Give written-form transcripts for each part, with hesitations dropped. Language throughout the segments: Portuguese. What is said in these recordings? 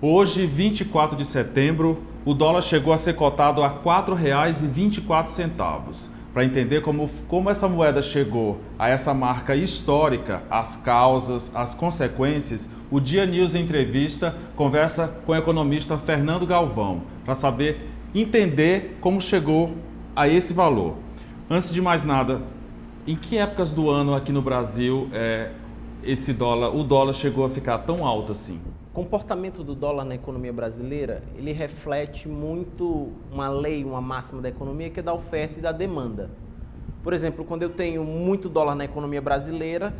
Hoje, 24 de setembro, o dólar chegou a ser cotado a R$ 4,24. Para entender como essa moeda chegou a essa marca histórica, as causas, as consequências, o Dia News Entrevista conversa com o economista Fernando Galvão para saber entender como chegou a esse valor. Antes de mais nada, em que épocas do ano aqui no Brasil o dólar chegou a ficar tão alto assim? O comportamento do dólar na economia brasileira, ele reflete muito uma lei, uma máxima da economia, que é da oferta e da demanda. Por exemplo, quando eu tenho muito dólar na economia brasileira,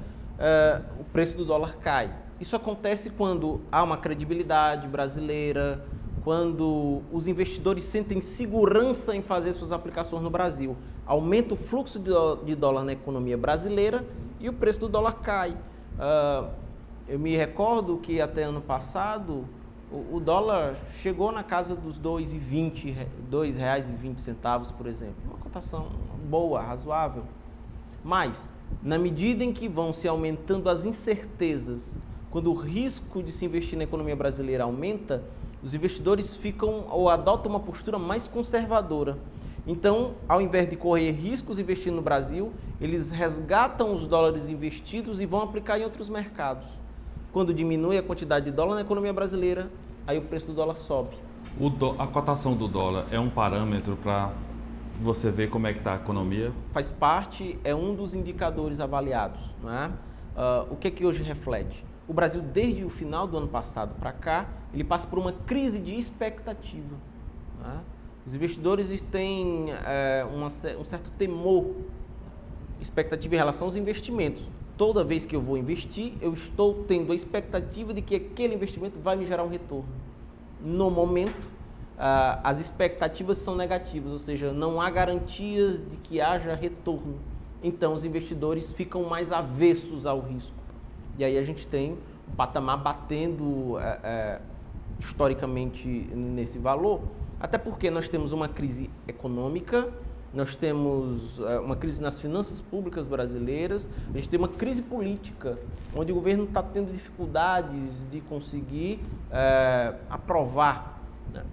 o preço do dólar cai. Isso acontece quando há uma credibilidade brasileira, quando os investidores sentem segurança em fazer suas aplicações no Brasil. Aumenta o fluxo de dólar na economia brasileira e o preço do dólar cai. Eu me recordo que até ano passado o dólar chegou na casa dos R$ 2,20, por exemplo. Uma cotação boa, razoável. Mas, na medida em que vão se aumentando as incertezas, quando o risco de se investir na economia brasileira aumenta, os investidores ficam ou adotam uma postura mais conservadora. Então, ao invés de correr riscos investindo no Brasil, eles resgatam os dólares investidos e vão aplicar em outros mercados. Quando diminui a quantidade de dólar na economia brasileira, aí o preço do dólar sobe. A cotação do dólar é um parâmetro para você ver como é que está a economia? Faz parte, é um dos indicadores avaliados. Não é? O que hoje reflete? O Brasil, desde o final do ano passado para cá, ele passa por uma crise de expectativa. Não é? Os investidores têm um certo temor, expectativa em relação aos investimentos. Toda vez que eu vou investir, eu estou tendo a expectativa de que aquele investimento vai me gerar um retorno. No momento, as expectativas são negativas, ou seja, não há garantias de que haja retorno. Então, os investidores ficam mais avessos ao risco. E aí a gente tem um patamar batendo historicamente nesse valor, até porque nós temos uma crise econômica, nós temos uma crise nas finanças públicas brasileiras, a gente tem uma crise política, onde o governo está tendo dificuldades de conseguir aprovar, né,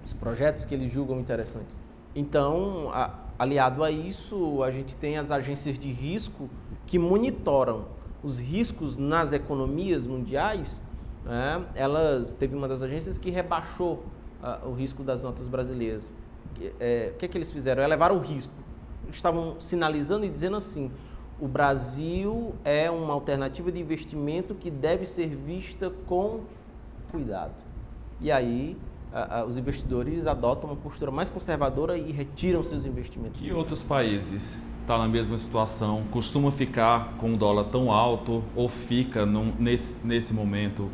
os projetos que eles julgam interessantes. Então, aliado a isso, a gente tem as agências de risco que monitoram os riscos nas economias mundiais. Né? Teve uma das agências que rebaixou o risco das notas brasileiras. O que eles fizeram? Elevaram o risco. Estavam sinalizando e dizendo assim: o Brasil é uma alternativa de investimento que deve ser vista com cuidado. E aí os investidores adotam uma postura mais conservadora e retiram seus investimentos. Que outros países estão na mesma situação? Costuma ficar com o dólar tão alto ou fica nesse momento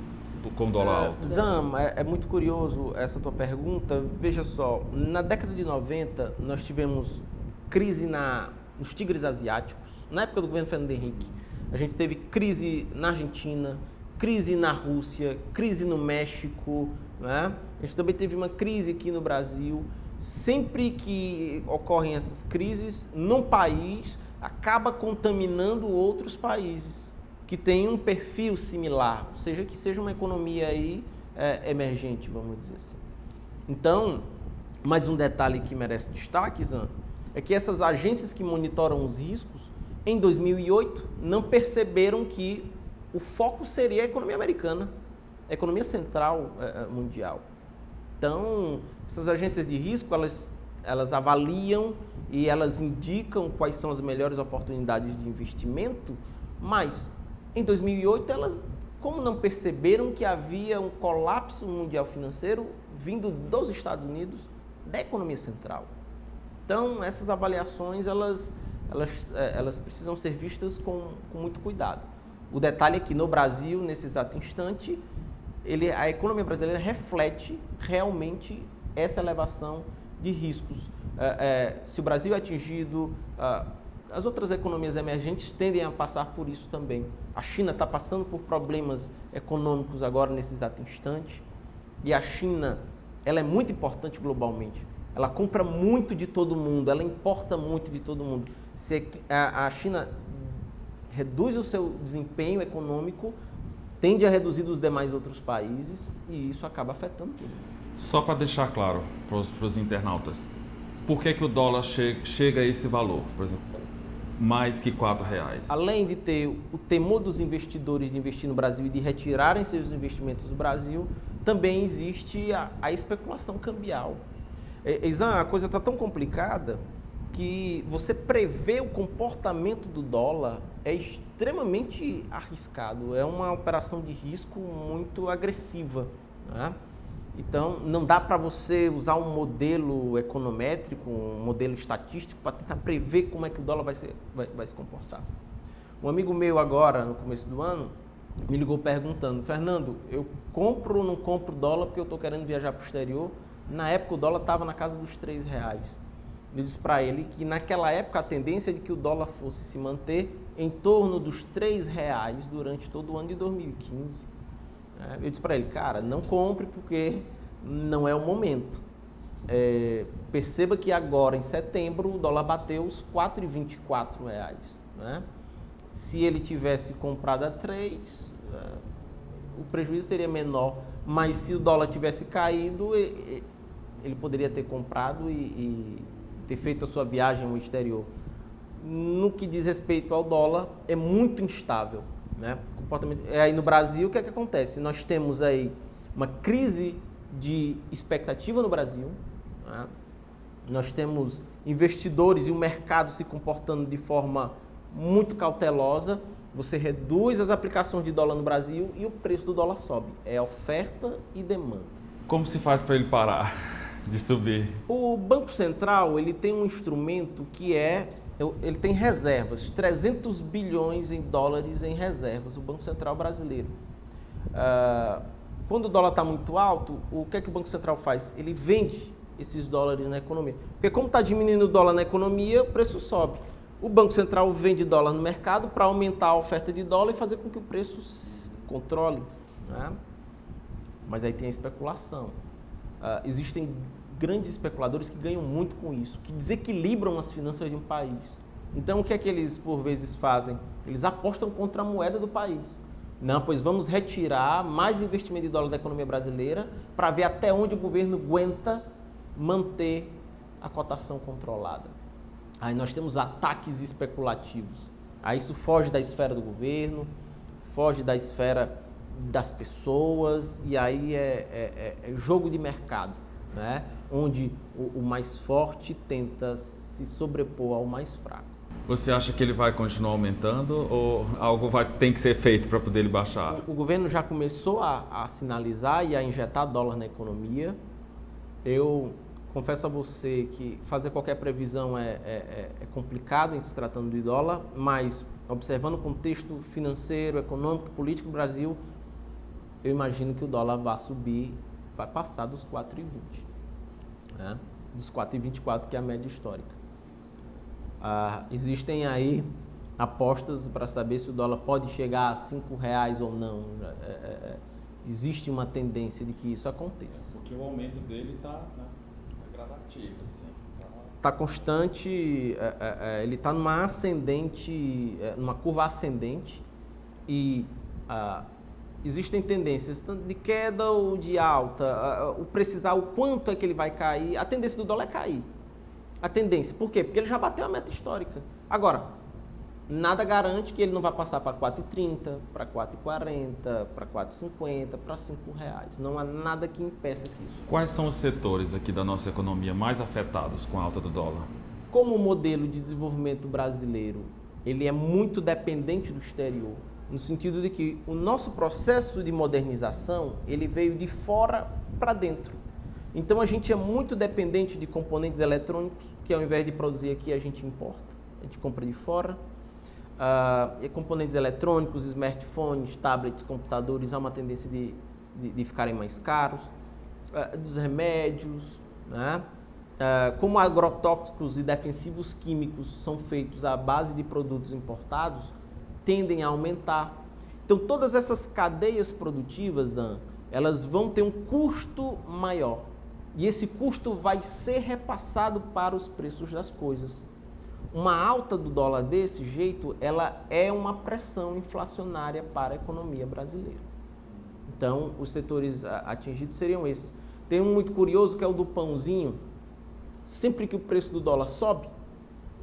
com o dólar alto? Zam, é muito curioso essa tua pergunta. Veja só, na década de 90 nós tivemos crise nos tigres asiáticos. Na época do governo Fernando Henrique, a gente teve crise na Argentina, crise na Rússia, crise no México, né? A gente também teve uma crise aqui no Brasil. Sempre que ocorrem essas crises, num país acaba contaminando outros países que têm um perfil similar, ou seja, que seja uma economia aí emergente, vamos dizer assim. Então, mais um detalhe que merece destaque, Zan, é que essas agências que monitoram os riscos, em 2008, não perceberam que o foco seria a economia americana, a economia central mundial. Então, essas agências de risco, elas avaliam e elas indicam quais são as melhores oportunidades de investimento, mas em 2008 elas, como não perceberam que havia um colapso mundial financeiro vindo dos Estados Unidos, da economia central. Então, essas avaliações, elas precisam ser vistas com muito cuidado. O detalhe é que no Brasil, nesse exato instante, a economia brasileira reflete realmente essa elevação de riscos. Se o Brasil é atingido, as outras economias emergentes tendem a passar por isso também. A China está passando por problemas econômicos agora, nesse exato instante, e a China, ela é muito importante globalmente. Ela compra muito de todo mundo, ela importa muito de todo mundo. Se a China reduz o seu desempenho econômico, tende a reduzir dos demais outros países e isso acaba afetando tudo. Só para deixar claro para os internautas, por que o dólar chega a esse valor, por exemplo, mais que R$4? Além de ter o temor dos investidores de investir no Brasil e de retirarem seus investimentos do Brasil, também existe a especulação cambial. Exan, a coisa está tão complicada que você prever o comportamento do dólar é extremamente arriscado, é uma operação de risco muito agressiva, né? Então, não dá para você usar um modelo econométrico, um modelo estatístico para tentar prever como é que o dólar vai se comportar. Um amigo meu agora, no começo do ano, me ligou perguntando: Fernando, eu compro ou não compro dólar porque eu estou querendo viajar para o exterior? Na época o dólar estava na casa dos R$3. Eu disse para ele que naquela época a tendência é de que o dólar fosse se manter em torno dos R$3 durante todo o ano de 2015. Eu disse para ele: cara, não compre porque não é o momento. Perceba que agora, em setembro, o dólar bateu os R$4,24. Né? Se ele tivesse comprado a 3, o prejuízo seria menor. Mas se o dólar tivesse caído, ele poderia ter comprado e ter feito a sua viagem ao exterior. No que diz respeito ao dólar, é muito instável. Né? Aí no Brasil, o que é que acontece? Nós temos aí uma crise de expectativa no Brasil, né? Nós temos investidores e o mercado se comportando de forma muito cautelosa. Você reduz as aplicações de dólar no Brasil e o preço do dólar sobe. É oferta e demanda. Como se faz para ele parar de subir? O Banco Central ele tem um instrumento que ele tem reservas, 300 bilhões em dólares em reservas, o Banco Central brasileiro. Quando o dólar está muito alto, o que é que o Banco Central faz? Ele vende esses dólares na economia. Porque como está diminuindo o dólar na economia, o preço sobe. O Banco Central vende dólar no mercado para aumentar a oferta de dólar e fazer com que o preço se controle. Né? Mas aí tem a especulação. Existem grandes especuladores que ganham muito com isso, que desequilibram as finanças de um país. Então, o que é que eles, por vezes, fazem? Eles apostam contra a moeda do país. Não, pois vamos retirar mais investimento de dólar da economia brasileira para ver até onde o governo aguenta manter a cotação controlada. Aí nós temos ataques especulativos. Aí isso foge da esfera do governo, foge da esfera das pessoas, e aí é jogo de mercado, né? Onde o mais forte tenta se sobrepor ao mais fraco. Você acha que ele vai continuar aumentando ou algo tem que ser feito para poder ele baixar? O governo já começou a sinalizar e a injetar dólar na economia. Eu confesso a você que fazer qualquer previsão é complicado em se tratando de dólar, mas observando o contexto financeiro, econômico e político do Brasil, eu imagino que o dólar vai subir, vai passar dos 4,20. Né? Dos 4,24, que é a média histórica. Existem aí apostas para saber se o dólar pode chegar a R$5 ou não. Existe uma tendência de que isso aconteça. Porque o aumento dele está gradativo, assim. Está constante, ele está numa ascendente, numa curva ascendente e existem tendências tanto de queda ou de alta, o quanto é que ele vai cair. A tendência do dólar é cair. A tendência, por quê? Porque ele já bateu a meta histórica. Agora, nada garante que ele não vai passar para 4,30, para 4,40, para 4,50, para R$5. Não há nada que impeça isso. Quais são os setores aqui da nossa economia mais afetados com a alta do dólar? Como o modelo de desenvolvimento brasileiro, ele é muito dependente do exterior, no sentido de que o nosso processo de modernização, ele veio de fora para dentro. Então, a gente é muito dependente de componentes eletrônicos, que ao invés de produzir aqui, a gente importa, a gente compra de fora. Componentes eletrônicos, smartphones, tablets, computadores, há uma tendência de ficarem mais caros. Dos remédios, né? Como agrotóxicos e defensivos químicos são feitos à base de produtos importados, tendem a aumentar. Então, todas essas cadeias produtivas, elas vão ter um custo maior. E esse custo vai ser repassado para os preços das coisas. Uma alta do dólar desse jeito, ela é uma pressão inflacionária para a economia brasileira. Então, os setores atingidos seriam esses. Tem um muito curioso que é o do pãozinho. Sempre que o preço do dólar sobe,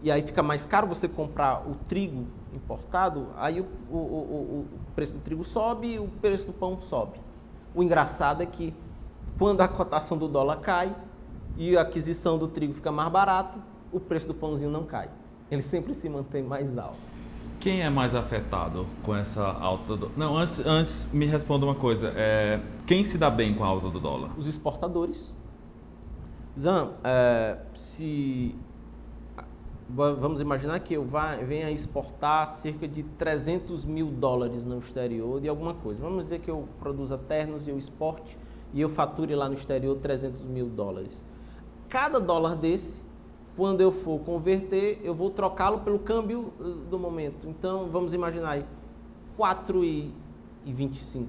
e aí fica mais caro você comprar o trigo importado, aí o preço do trigo sobe e o preço do pão sobe. O engraçado é que quando a cotação do dólar cai e a aquisição do trigo fica mais barato, o preço do pãozinho não cai. Ele sempre se mantém mais alto. Quem é mais afetado com essa alta do... Não, antes me responda uma coisa. Quem se dá bem com a alta do dólar? Os exportadores. Zan, vamos imaginar que eu venha exportar cerca de 300 mil dólares no exterior de alguma coisa. Vamos dizer que eu produza ternos e eu exporte e eu fature lá no exterior 300 mil dólares. Cada dólar desse, quando eu for converter, eu vou trocá-lo pelo câmbio do momento. Então, vamos imaginar aí, 4,25,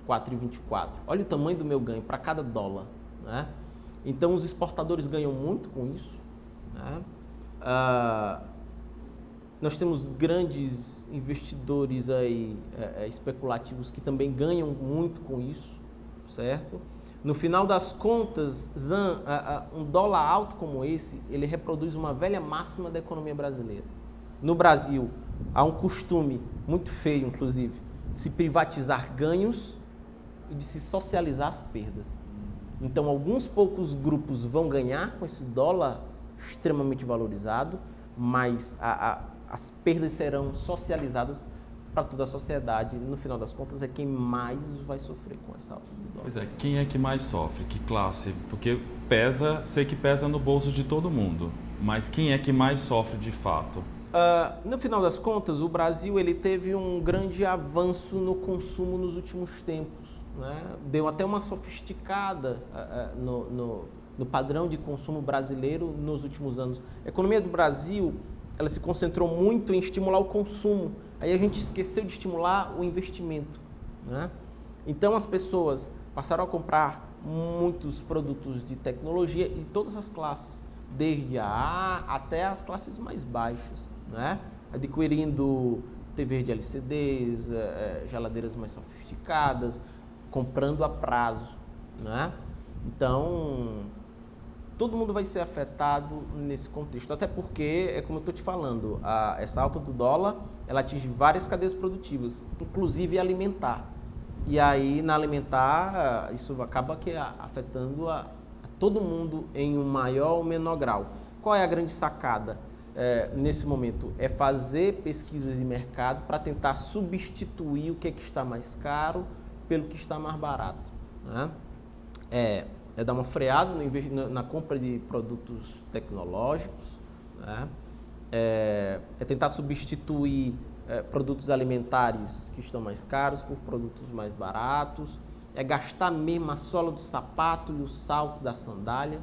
4,24. Olha o tamanho do meu ganho para cada dólar, né? Então, os exportadores ganham muito com isso, né? Nós temos grandes investidores aí, especulativos que também ganham muito com isso, certo? No final das contas, Zan, um dólar alto como esse, ele reproduz uma velha máxima da economia brasileira. No Brasil, há um costume muito feio, inclusive, de se privatizar ganhos e de se socializar as perdas. Então, alguns poucos grupos vão ganhar com esse dólar extremamente valorizado, mas as perdas serão socializadas para toda a sociedade. No final das contas, é quem mais vai sofrer com essa alta do dólar. Pois é, quem é que mais sofre? Que classe? Porque sei que pesa no bolso de todo mundo, mas quem é que mais sofre de fato? No final das contas, o Brasil ele teve um grande avanço no consumo nos últimos tempos, né? Deu até uma sofisticada no padrão de consumo brasileiro nos últimos anos. A economia do Brasil, ela se concentrou muito em estimular o consumo. Aí a gente esqueceu de estimular o investimento, né? Então as pessoas passaram a comprar muitos produtos de tecnologia em todas as classes, desde a A até as classes mais baixas, né? Adquirindo TV de LCDs, geladeiras mais sofisticadas, comprando a prazo, né? Então, todo mundo vai ser afetado nesse contexto, até porque, é como eu estou te falando, essa alta do dólar, ela atinge várias cadeias produtivas, inclusive alimentar. E aí, na alimentar, isso acaba afetando a todo mundo em um maior ou menor grau. Qual é a grande sacada nesse momento? É fazer pesquisas de mercado para tentar substituir o que está mais caro pelo que está mais barato, né? É dar uma freada na compra de produtos tecnológicos, né? É tentar substituir produtos alimentares que estão mais caros por produtos mais baratos, é gastar mesmo a sola do sapato e o salto da sandália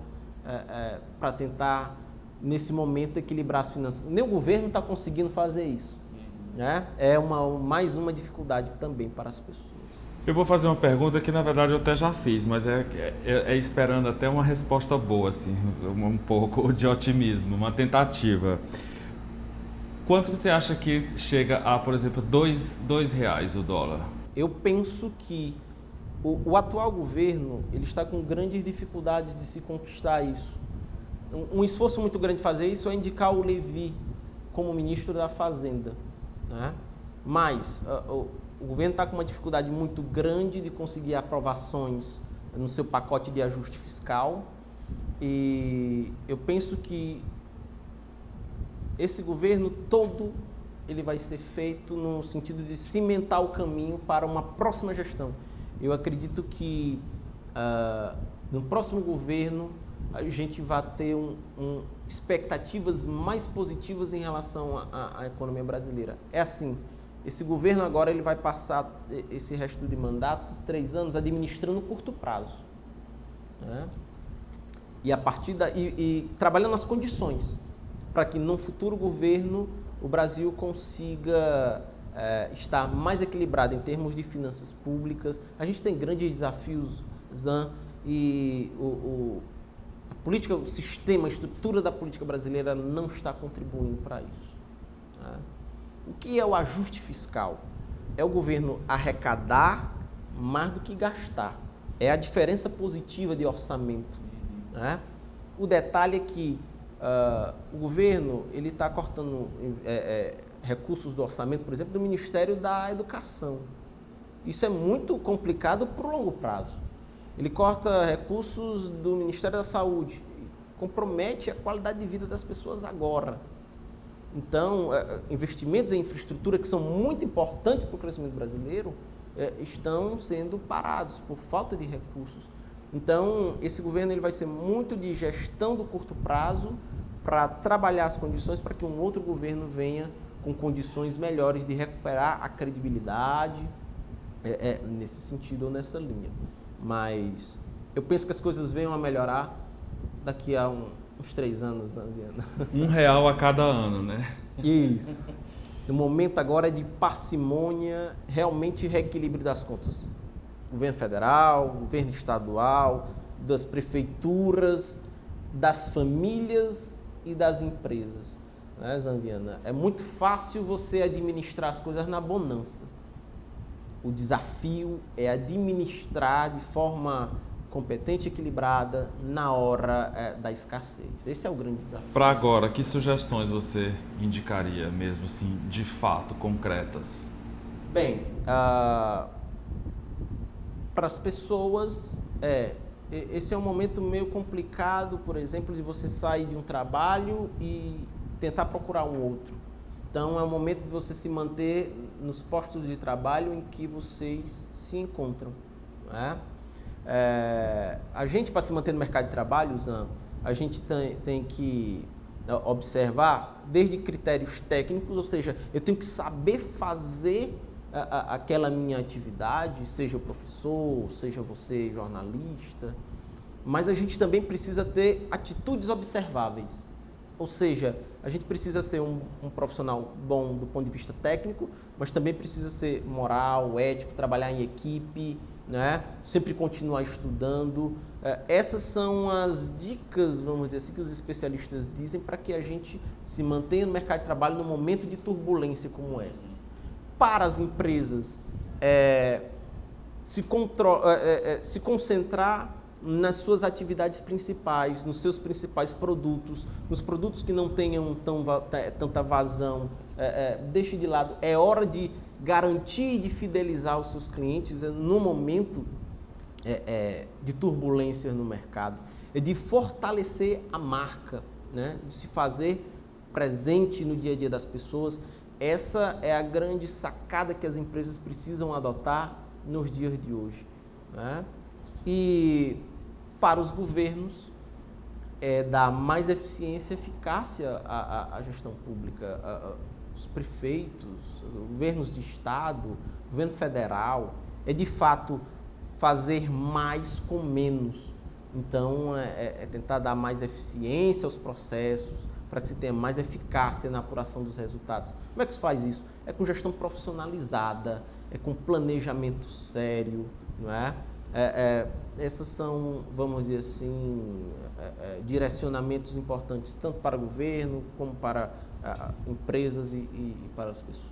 para tentar, nesse momento, equilibrar as finanças. Nem o governo está conseguindo fazer isso, né? É mais uma dificuldade também para as pessoas. Eu vou fazer uma pergunta que, na verdade, eu até já fiz, mas é esperando até uma resposta boa, assim, um pouco de otimismo, uma tentativa. Quanto você acha que chega a, por exemplo, R$2 o dólar? Eu penso que o atual governo ele está com grandes dificuldades de se conquistar isso. Um esforço muito grande de fazer isso é indicar o Levi como ministro da Fazenda, né? Mas o governo está com uma dificuldade muito grande de conseguir aprovações no seu pacote de ajuste fiscal e eu penso que esse governo todo ele vai ser feito no sentido de cimentar o caminho para uma próxima gestão. Eu acredito que no próximo governo a gente vai ter expectativas mais positivas em relação à economia brasileira. É assim. Esse governo agora ele vai passar esse resto de mandato, 3 anos, administrando curto prazo, né? E a partir e trabalhando as condições para que no futuro governo o Brasil consiga estar mais equilibrado em termos de finanças públicas. A gente tem grandes desafios, Zan, e a política, o sistema, a estrutura da política brasileira não está contribuindo para isso, né? O que é o ajuste fiscal? É o governo arrecadar mais do que gastar. É a diferença positiva de orçamento, né? O detalhe é que o governo ele está cortando recursos do orçamento, por exemplo, do Ministério da Educação. Isso é muito complicado por longo prazo. Ele corta recursos do Ministério da Saúde, compromete a qualidade de vida das pessoas agora. Então, investimentos em infraestrutura que são muito importantes para o crescimento brasileiro estão sendo parados por falta de recursos. Então, esse governo ele vai ser muito de gestão do curto prazo para trabalhar as condições para que um outro governo venha com condições melhores de recuperar a credibilidade, nesse sentido ou nessa linha. Mas eu penso que as coisas venham a melhorar daqui a uns 3 anos, né, Diana? R$1 a cada ano, né? Isso. O momento agora é de parcimônia, realmente reequilíbrio das contas. Governo federal, governo estadual, das prefeituras, das famílias e das empresas. Né, Zambiana? É muito fácil você administrar as coisas na bonança. O desafio é administrar de forma competente e equilibrada na hora da escassez. Esse é o grande desafio. Para agora, que sugestões você indicaria, mesmo assim, de fato, concretas? Bem, para as pessoas, esse é um momento meio complicado, por exemplo, de você sair de um trabalho e tentar procurar um outro. Então, é o momento de você se manter nos postos de trabalho em que vocês se encontram, né? A gente, para se manter no mercado de trabalho, Zan, a gente tem que observar desde critérios técnicos, ou seja, eu tenho que saber fazer aquela minha atividade, seja o professor, seja você jornalista, mas a gente também precisa ter atitudes observáveis, ou seja, a gente precisa ser um profissional bom do ponto de vista técnico, mas também precisa ser moral, ético, trabalhar em equipe, né? Sempre continuar estudando. Essas são as dicas, vamos dizer assim, que os especialistas dizem para que a gente se mantenha no mercado de trabalho num momento de turbulência como essas. Para as empresas, se concentrar nas suas atividades principais, nos seus principais produtos, nos produtos que não tenham tanta vazão, deixe de lado. É hora de garantir e de fidelizar os seus clientes no momento de turbulência no mercado, de fortalecer a marca, né? De se fazer presente no dia a dia das pessoas. Essa é a grande sacada que as empresas precisam adotar nos dias de hoje, né? E para os governos, dar mais eficiência e eficácia à gestão pública, os prefeitos, governos de estado, governo federal, de fato fazer mais com menos. Então, tentar dar mais eficiência aos processos, para que se tenha mais eficácia na apuração dos resultados. Como é que se faz isso? É com gestão profissionalizada, é com planejamento sério, não é? Essas são, vamos dizer assim, direcionamentos importantes tanto para o governo como para empresas e para as pessoas.